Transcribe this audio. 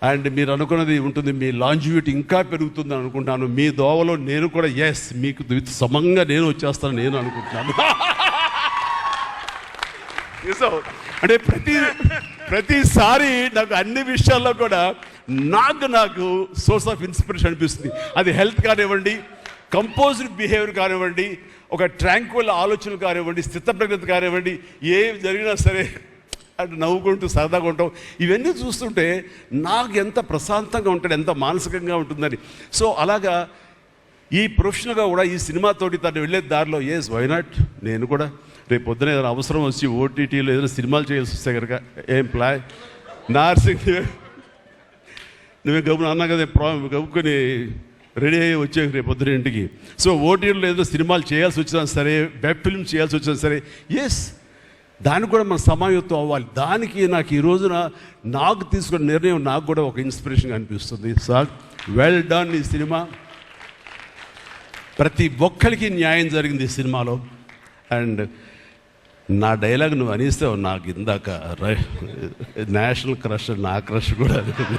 And మీరు అనుకున్నది ఉంటుంది, మీ లాంజివిటీ ఇంకా పెరుగుతుందని అనుకుంటున్నాను. మీ దోవలో నేను కూడా మీకు సమంగా నేను వచ్చేస్తాను నేను అనుకుంటున్నాను. అంటే ప్రతిసారి నాకు అన్ని విషయాల్లో కూడా నాకు సోర్స్ ఆఫ్ ఇన్స్పిరేషన్ అనిపిస్తుంది. అది హెల్త్ కానివ్వండి, కంపోజ్డ్ బిహేవియర్ కానివ్వండి, ఒక ట్రాంక్విల్ ఆలోచనలు కానివ్వండి, స్థితప్రజ్ఞత కానివ్వండి, ఏం జరిగినా సరే అంటే నవ్వుకుంటూ సరదాగా ఉంటాం. ఇవన్నీ చూస్తుంటే నాకు ఎంత ప్రశాంతంగా ఉంటుంది, ఎంత మానసికంగా ఉంటుందని. సో అలాగా ఈ ప్రొఫెషనల్గా కూడా ఈ సినిమాతోటి తను వెళ్ళే దారిలో వై నాట్ నేను కూడా రేపు పొద్దున ఏదైనా అవసరం వచ్చి ఓటీటీలో ఏదైనా సినిమాలు చేయాల్సి వస్తే కనుక ఏం ప్లాన్ నార్సింగ్ నువ్వే గబున అన్నా కదా గబుకొని రెడీ అయ్యి వచ్చే రేపు పొద్దున ఇంటికి. సో ఓటీటీలో ఏదైనా సినిమాలు చేయాల్సి వచ్చినా సరే, వెబ్ ఫిల్మ్ చేయాల్సి వచ్చినా సరే, దానికి కూడా మనం సమాయత్తం అవ్వాలి. దానికి నాకు ఈ రోజున నాకు తీసుకున్న నిర్ణయం నాకు కూడా ఒక ఇన్స్పిరేషన్గా అనిపిస్తుంది. Sir well done. ఈ సినిమా ప్రతి ఒక్కరికి న్యాయం జరిగింది ఈ సినిమాలో. అండ్ నా డైలాగ్ నువ్వు అనిస్తావు నాకు ఇందాక నేషనల్ క్రష్, నా క్రష్ కూడా అందుకని